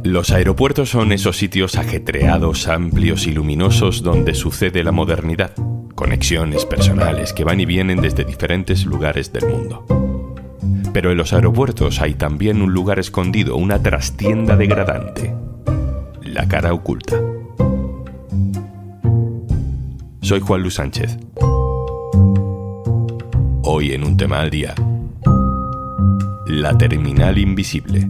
Los aeropuertos son esos sitios ajetreados, amplios y luminosos donde sucede la modernidad. Conexiones personales que van y vienen desde diferentes lugares del mundo. Pero en los aeropuertos hay también un lugar escondido, una trastienda degradante. La cara oculta. Soy Juan Luis Sánchez. Hoy en Un Tema al Día. La terminal invisible.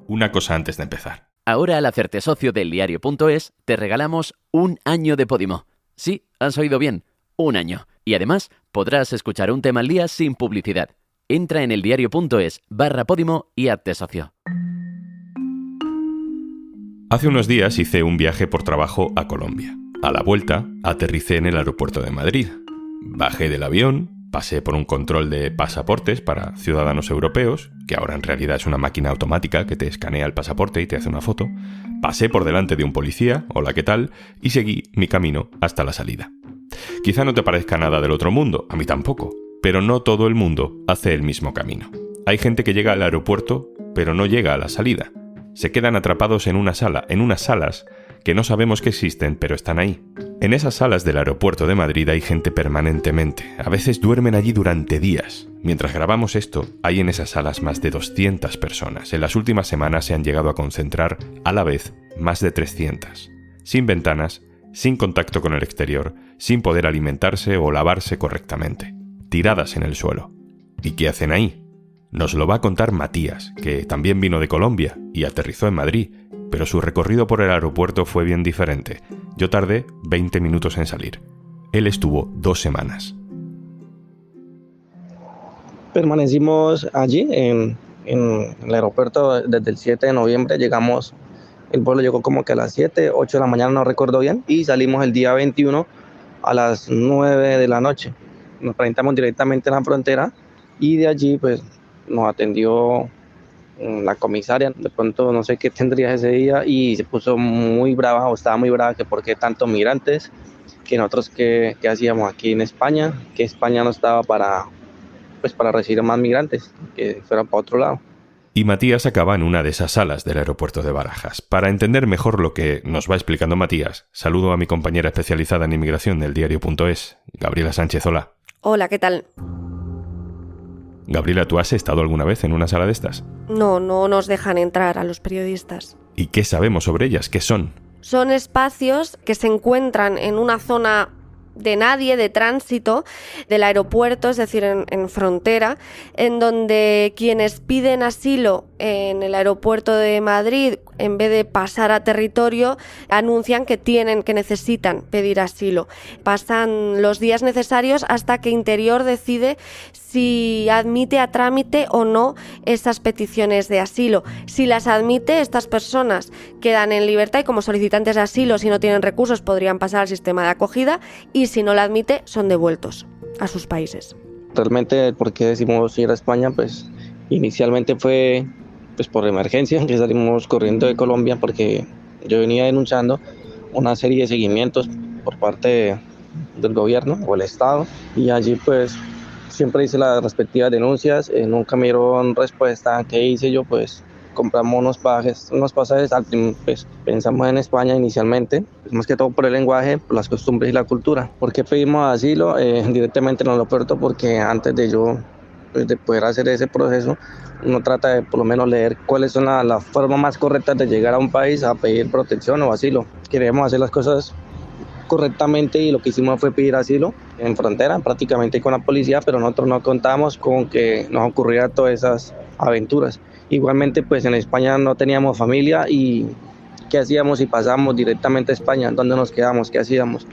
Una cosa antes de empezar. Ahora al hacerte socio del diario.es te regalamos un año de Podimo. Sí, has oído bien, un año. Y además podrás escuchar Un Tema al Día sin publicidad. Entra en eldiario.es/Podimo y hazte socio. Hace unos días hice un viaje por trabajo a Colombia. A la vuelta, aterricé en el aeropuerto de Madrid. Bajé del avión, pasé por un control de pasaportes para ciudadanos europeos, que ahora en realidad es una máquina automática que te escanea el pasaporte y te hace una foto. Pasé por delante de un policía, hola, ¿qué tal? Y seguí mi camino hasta la salida. Quizá no te parezca nada del otro mundo, a mí tampoco, pero no todo el mundo hace el mismo camino. Hay gente que llega al aeropuerto, pero no llega a la salida. Se quedan atrapados en una sala, en unas salas que no sabemos que existen, pero están ahí. En esas salas del aeropuerto de Madrid hay gente permanentemente. A veces duermen allí durante días. Mientras grabamos esto, hay en esas salas más de 200 personas. En las últimas semanas se han llegado a concentrar a la vez más de 300. Sin ventanas, sin contacto con el exterior, sin poder alimentarse o lavarse correctamente. Tiradas en el suelo. ¿Y qué hacen ahí? Nos lo va a contar Matías, que también vino de Colombia y aterrizó en Madrid, pero su recorrido por el aeropuerto fue bien diferente. Yo tardé 20 minutos en salir. Él estuvo 2 semanas. Permanecimos allí en el aeropuerto desde el 7 de noviembre. El vuelo llegó como que a las 7, 8 de la mañana, no recuerdo bien, y salimos el día 21 a las 9 de la noche. Nos presentamos directamente en la frontera y de allí pues nos atendió la comisaria. De pronto no sé qué tendría ese día y se puso muy brava, o estaba muy brava, que por qué tantos migrantes, que nosotros qué hacíamos aquí en España, que España no estaba para recibir más migrantes, que fueran para otro lado. Y Matías acaba en una de esas salas del aeropuerto de Barajas. Para entender mejor lo que nos va explicando Matías, saludo a mi compañera especializada en inmigración del diario.es, Gabriela Sánchez. Hola. Hola, ¿qué tal? Gabriela, ¿tú has estado alguna vez en una sala de estas? No nos dejan entrar a los periodistas. ¿Y qué sabemos sobre ellas? ¿Qué son? Son espacios que se encuentran en una zona de nadie, de tránsito del aeropuerto, es decir, en frontera, en donde quienes piden asilo en el aeropuerto de Madrid, en vez de pasar a territorio, anuncian que necesitan pedir asilo. Pasan los días necesarios hasta que Interior decide si admite a trámite o no esas peticiones de asilo. Si las admite, estas personas quedan en libertad y como solicitantes de asilo, si no tienen recursos, podrían pasar al sistema de acogida, y si no la admite, son devueltos a sus países. Realmente, ¿por qué decimos ir a España? Pues inicialmente fue por emergencia, que salimos corriendo de Colombia porque yo venía denunciando una serie de seguimientos por parte del gobierno o el Estado, y allí pues siempre hice las respectivas denuncias, nunca me dieron respuesta. ¿Qué hice yo? Pues compramos unos pasajes, pues pensamos en España inicialmente, pues más que todo por el lenguaje, por las costumbres y la cultura. ¿Por qué pedimos asilo directamente en el aeropuerto? Porque antes de yo de poder hacer ese proceso, uno trata de por lo menos leer cuáles son las formas más correctas de llegar a un país a pedir protección o asilo. Queremos hacer las cosas correctamente y lo que hicimos fue pedir asilo en frontera, prácticamente con la policía, pero nosotros no contamos con que nos ocurrieran todas esas aventuras. Igualmente, pues en España no teníamos familia y ¿qué hacíamos si pasábamos directamente a España? ¿Dónde nos quedamos? ¿Qué hacíamos?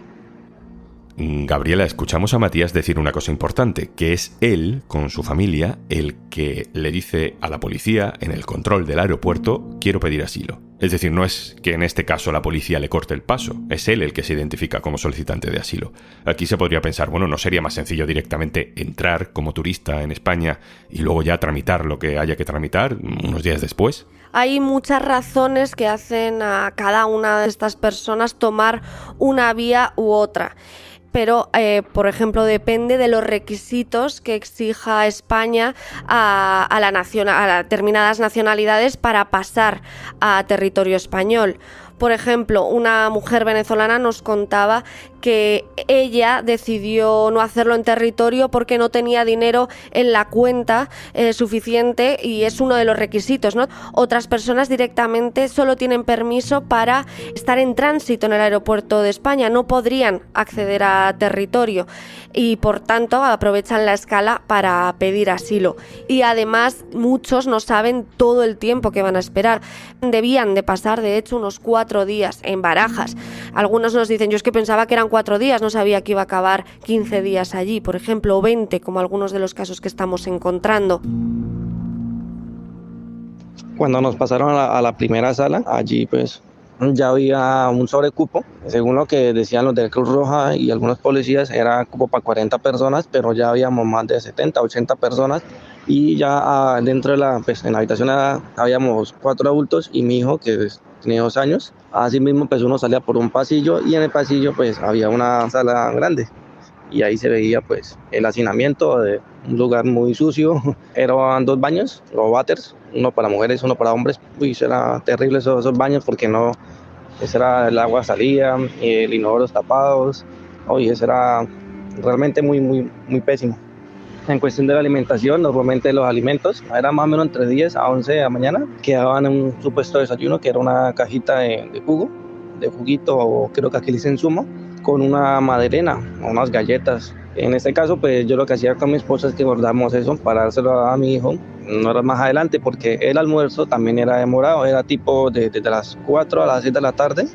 Gabriela, escuchamos a Matías decir una cosa importante, que es él, con su familia, el que le dice a la policía en el control del aeropuerto: quiero pedir asilo. Es decir, no es que en este caso la policía le corte el paso, es él el que se identifica como solicitante de asilo. Aquí se podría pensar, bueno, ¿no sería más sencillo directamente entrar como turista en España y luego ya tramitar lo que haya que tramitar unos días después? Hay muchas razones que hacen a cada una de estas personas tomar una vía u otra. pero, por ejemplo, depende de los requisitos que exija España a determinadas nacionalidades para pasar a territorio español. Por ejemplo, una mujer venezolana nos contaba que ella decidió no hacerlo en territorio porque no tenía dinero en la cuenta suficiente, y es uno de los requisitos, ¿no? Otras personas directamente solo tienen permiso para estar en tránsito en el aeropuerto de España, no podrían acceder a territorio y por tanto aprovechan la escala para pedir asilo. Y además muchos no saben todo el tiempo que van a esperar. Debían de pasar, de hecho, unos 4 días en Barajas. Algunos nos dicen, yo es que pensaba que eran 4 días, no sabía que iba a acabar 15 días allí, por ejemplo, o 20, como algunos de los casos que estamos encontrando. Cuando nos pasaron a la primera sala, allí pues ya había un sobrecupo. Según lo que decían los de Cruz Roja y algunos policías, era cupo para 40 personas, pero ya habíamos más de 70, 80 personas. Y ya dentro de en la habitación habíamos 4 adultos y mi hijo, que tenía 2 años. Así mismo pues uno salía por un pasillo y en el pasillo pues había una sala grande. Y ahí se veía pues el hacinamiento de un lugar muy sucio. Eran 2 baños, o váteres, uno para mujeres, uno para hombres. Uy, eso era terrible esos baños porque no, eso era, el agua salía, el inodoros tapados. Oye, eso era realmente muy pésimo. En cuestión de la alimentación, normalmente los alimentos eran más o menos entre 10 a 11 de la mañana. Quedaban en un supuesto desayuno que era una cajita de jugo, de juguito, o creo que aquí le dicen zumo, con una maderena o unas galletas. En este caso, pues yo lo que hacía con mi esposa es que guardamos eso para dárselo a mi hijo. No era más adelante porque el almuerzo también era demorado, era tipo desde las 4 a las 6 de la tarde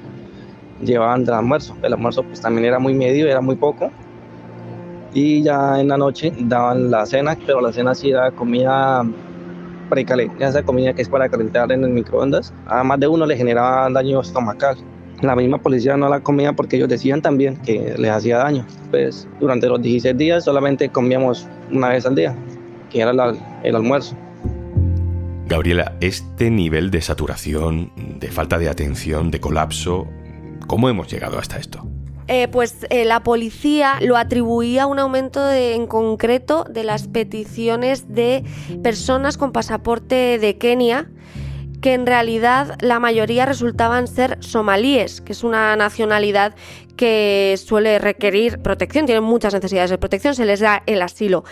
llevaban el almuerzo. El almuerzo pues también era muy medio, era muy poco. Y ya en la noche daban la cena, pero la cena sí era comida precalentada, esa comida que es para calentar en el microondas. A más de uno le generaba daño estomacal. La misma policía no la comía porque ellos decían también que les hacía daño. Pues durante los 16 días solamente comíamos una vez al día, que era el almuerzo. Gabriela, este nivel de saturación, de falta de atención, de colapso, ¿cómo hemos llegado hasta esto? La policía lo atribuía a un aumento en concreto de las peticiones de personas con pasaporte de Kenia, que en realidad la mayoría resultaban ser somalíes, que es una nacionalidad que suele requerir protección, tienen muchas necesidades de protección, se les da el asilo.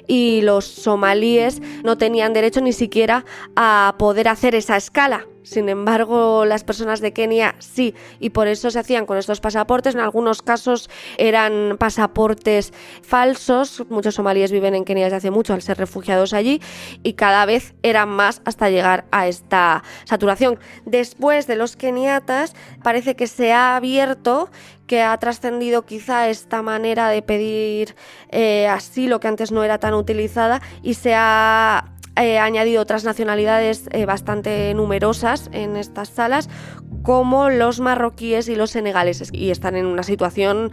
Y los somalíes no tenían derecho ni siquiera a poder hacer esa escala. Sin embargo, las personas de Kenia sí, y por eso se hacían con estos pasaportes. En algunos casos eran pasaportes falsos. Muchos somalíes viven en Kenia desde hace mucho al ser refugiados allí, y cada vez eran más hasta llegar a esta saturación. Después de los keniatas, parece que se ha abierto, que ha trascendido quizá esta manera de pedir asilo que antes no era tan utilizada, y se ha añadido otras nacionalidades bastante numerosas en estas salas, como los marroquíes y los senegaleses, y están en una situación,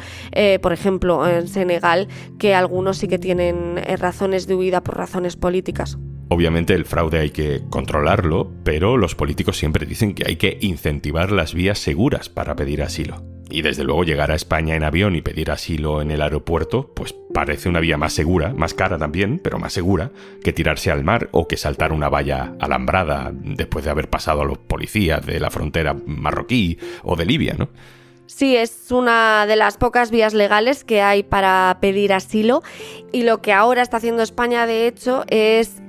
por ejemplo, en Senegal, que algunos sí que tienen razones de huida por razones políticas. Obviamente el fraude hay que controlarlo, pero los políticos siempre dicen que hay que incentivar las vías seguras para pedir asilo. Y desde luego llegar a España en avión y pedir asilo en el aeropuerto, pues parece una vía más segura, más cara también, pero más segura, que tirarse al mar o que saltar una valla alambrada después de haber pasado a los policías de la frontera marroquí o de Libia, ¿no? Sí, es una de las pocas vías legales que hay para pedir asilo, y lo que ahora está haciendo España, de hecho, es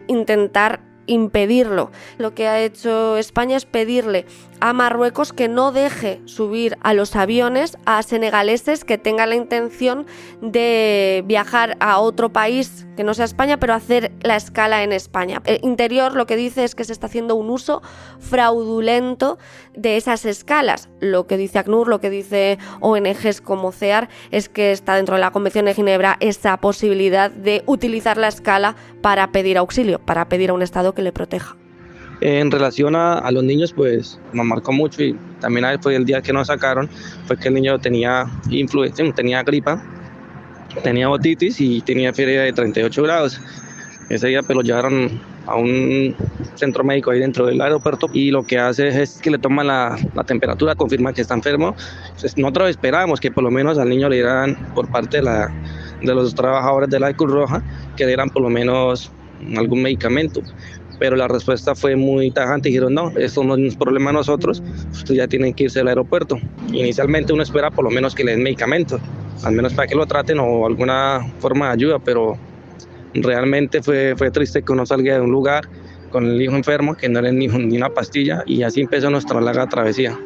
intentar impedirlo. Lo que ha hecho España es pedirle a Marruecos que no deje subir a los aviones a senegaleses que tengan la intención de viajar a otro país que no sea España, pero hacer la escala en España. El Interior lo que dice es que se está haciendo un uso fraudulento de esas escalas. Lo que dice ACNUR, lo que dice ONGs como CEAR, es que está dentro de la Convención de Ginebra esa posibilidad de utilizar la escala para pedir auxilio, para pedir a un Estado que le proteja. En relación a los niños, pues me marcó mucho, y también fue el día que nos sacaron, fue que el niño tenía influenza, tenía gripa, tenía otitis y tenía fiebre de 38 grados. Ese día pues lo llevaron a un centro médico ahí dentro del aeropuerto y lo que hace es que le toma la temperatura, confirma que está enfermo. Entonces, nosotros esperábamos que por lo menos al niño le dieran por parte de los trabajadores de la Cruz Roja, que le dieran por lo menos algún medicamento. Pero la respuesta fue muy tajante, dijeron no, esto no es problema de nosotros, ustedes ya tienen que irse al aeropuerto. Inicialmente uno espera por lo menos que le den medicamentos, al menos para que lo traten o alguna forma de ayuda, pero realmente fue triste que uno salga de un lugar con el hijo enfermo, que no le den ni una pastilla, y así empezó nuestra larga travesía.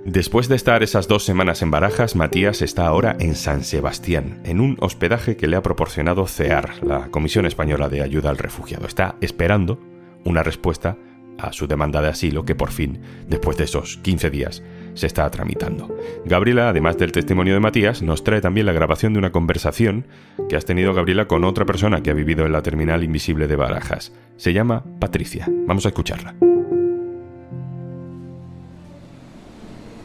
Después de estar esas 2 semanas en Barajas, Matías está ahora en San Sebastián, en un hospedaje que le ha proporcionado CEAR, la Comisión Española de Ayuda al Refugiado. Está esperando una respuesta a su demanda de asilo que por fin, después de esos 15 días, se está tramitando. Gabriela, además del testimonio de Matías, nos trae también la grabación de una conversación que has tenido, Gabriela, con otra persona que ha vivido en la terminal invisible de Barajas. Se llama Patricia. Vamos a escucharla.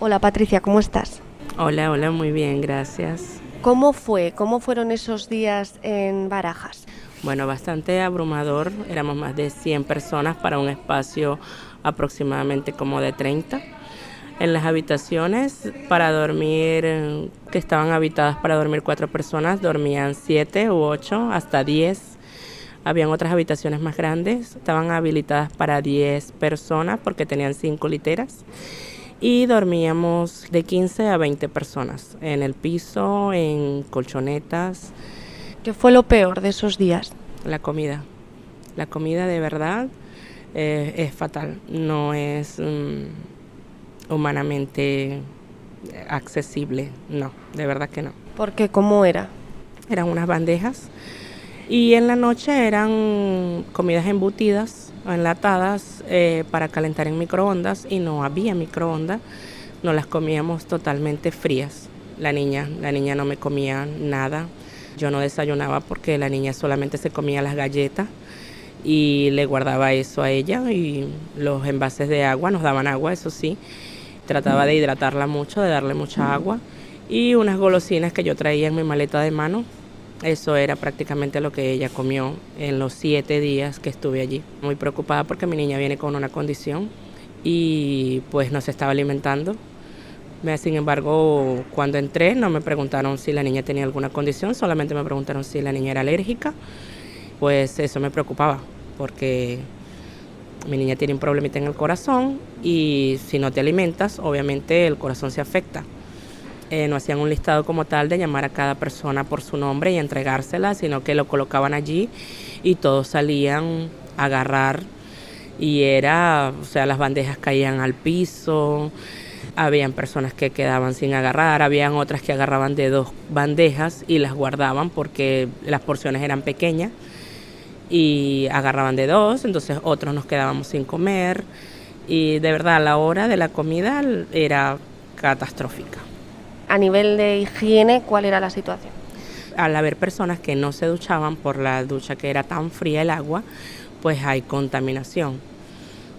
Hola Patricia, ¿cómo estás? Hola, muy bien, gracias. ¿Cómo fueron esos días en Barajas? Bueno, bastante abrumador, éramos más de 100 personas para un espacio aproximadamente como de 30. En las habitaciones para dormir, que estaban habitadas para dormir 4 personas, dormían 7 u 8, hasta 10. Habían otras habitaciones más grandes, estaban habilitadas para 10 personas porque tenían 5 literas. Y dormíamos de 15 a 20 personas en el piso, en colchonetas. ¿Qué fue lo peor de esos días? La comida. La comida de verdad es fatal. No es humanamente accesible. No, de verdad que no. ¿Por qué? ¿Cómo era? Eran unas bandejas y en la noche eran comidas embutidas, enlatadas para calentar en microondas, y no había microondas. Nos las comíamos totalmente frías. La niña no me comía nada. Yo no desayunaba porque la niña solamente se comía las galletas y le guardaba eso a ella, y los envases de agua, nos daban agua, eso sí. Trataba de hidratarla mucho, de darle mucha agua, y unas golosinas que yo traía en mi maleta de mano. Eso era prácticamente lo que ella comió en los 7 días que estuve allí. Muy preocupada porque mi niña viene con una condición y pues no se estaba alimentando. Sin embargo, cuando entré no me preguntaron si la niña tenía alguna condición, solamente me preguntaron si la niña era alérgica. Pues eso me preocupaba porque mi niña tiene un problemita en el corazón y si no te alimentas, obviamente el corazón se afecta. No hacían un listado como tal de llamar a cada persona por su nombre y entregársela, sino que lo colocaban allí y todos salían a agarrar, y las bandejas caían al piso. Habían personas que quedaban sin agarrar, habían otras que agarraban de 2 bandejas y las guardaban porque las porciones eran pequeñas y agarraban de 2, entonces otros nos quedábamos sin comer, y de verdad la hora de la comida era catastrófica. A nivel de higiene, ¿cuál era la situación? Al haber personas que no se duchaban por la ducha que era tan fría el agua, pues hay contaminación.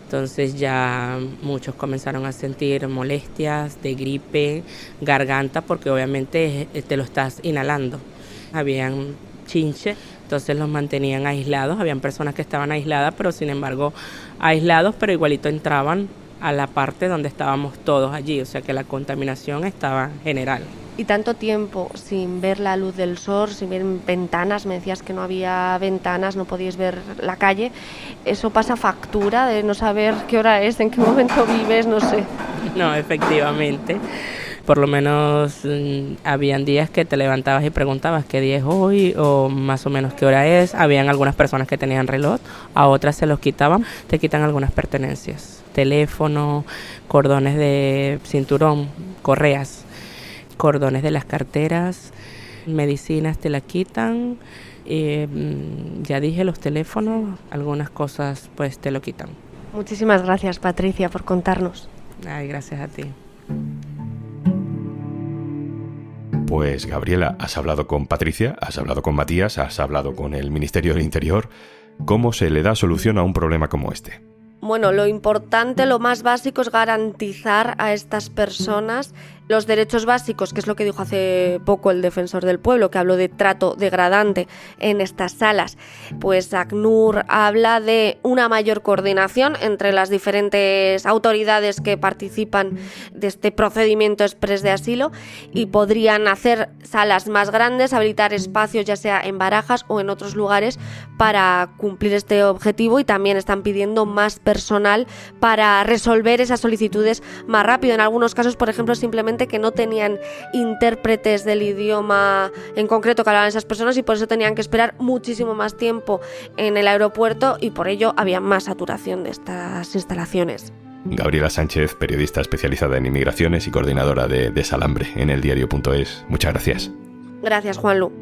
Entonces ya muchos comenzaron a sentir molestias de gripe, garganta, porque obviamente te lo estás inhalando. Habían chinche, entonces los mantenían aislados. Habían personas que estaban aisladas, pero sin embargo aislados, pero igualito entraban a la parte donde estábamos todos allí, o sea que la contaminación estaba general. Y tanto tiempo sin ver la luz del sol, sin ver ventanas, me decías que no había ventanas, no podíais ver la calle. ¿Eso pasa factura de no saber qué hora es, en qué momento vives, no sé? No, efectivamente. Por lo menos habían días que te levantabas y preguntabas qué día es hoy o más o menos qué hora es. Habían algunas personas que tenían reloj, a otras se los quitaban. Te quitan algunas pertenencias, teléfono, cordones de cinturón, correas, cordones de las carteras, medicinas te la quitan. Ya dije, los teléfonos, algunas cosas pues te lo quitan. Muchísimas gracias, Patricia, por contarnos. Ay, gracias a ti. Pues Gabriela, has hablado con Patricia, has hablado con Matías, has hablado con el Ministerio del Interior. ¿Cómo se le da solución a un problema como este? Bueno, lo importante, lo más básico es garantizar a estas personas los derechos básicos, que es lo que dijo hace poco el defensor del pueblo, que habló de trato degradante en estas salas, pues ACNUR habla de una mayor coordinación entre las diferentes autoridades que participan de este procedimiento exprés de asilo y podrían hacer salas más grandes, habilitar espacios ya sea en Barajas o en otros lugares para cumplir este objetivo, y también están pidiendo más personal para resolver esas solicitudes más rápido. En algunos casos, por ejemplo, simplemente que no tenían intérpretes del idioma en concreto que hablaban esas personas y por eso tenían que esperar muchísimo más tiempo en el aeropuerto y por ello había más saturación de estas instalaciones. Gabriela Sánchez, periodista especializada en inmigraciones y coordinadora de Desalambre en eldiario.es. Muchas gracias. Gracias, Juanlu.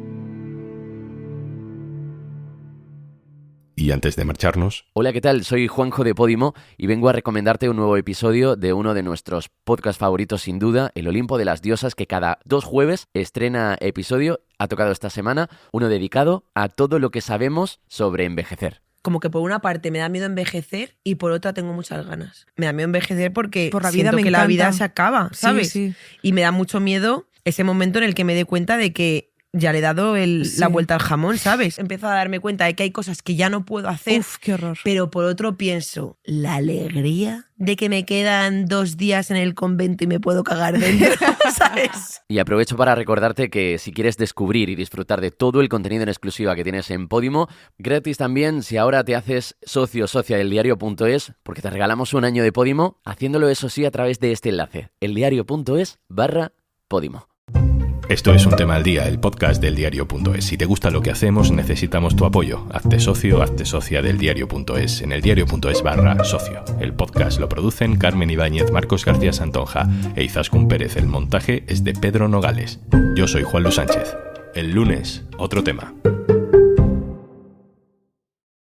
Y antes de marcharnos... Hola, ¿qué tal? Soy Juanjo de Podimo y vengo a recomendarte un nuevo episodio de uno de nuestros podcasts favoritos sin duda, El Olimpo de las Diosas, que cada 2 jueves estrena episodio. Ha tocado esta semana uno dedicado a todo lo que sabemos sobre envejecer. Como que por una parte me da miedo envejecer y por otra tengo muchas ganas. Me da miedo envejecer porque por la vida siento que encanta. la vida se acaba, ¿sabes? Sí. Y me da mucho miedo ese momento en el que me dé cuenta de que ya le he dado la vuelta al jamón, ¿sabes? Empiezo a darme cuenta de que hay cosas que ya no puedo hacer. Uf, qué horror. Pero por otro pienso, la alegría de que me quedan 2 días en el convento y me puedo cagar dentro, ¿sabes? Y aprovecho para recordarte que si quieres descubrir y disfrutar de todo el contenido en exclusiva que tienes en Podimo, gratis también si ahora te haces socio o socia del diario.es, porque te regalamos un año de Podimo, haciéndolo eso sí a través de este enlace, eldiario.es/Podimo. Esto es Un Tema al Día, el podcast del diario.es. Si te gusta lo que hacemos, necesitamos tu apoyo. Hazte socio, hazte socia del diario.es en eldiario.es/socio. El podcast lo producen Carmen Ibáñez, Marcos García Santonja e Izaskun Pérez. El montaje es de Pedro Nogales. Yo soy Juanlu Sánchez. El lunes, otro tema.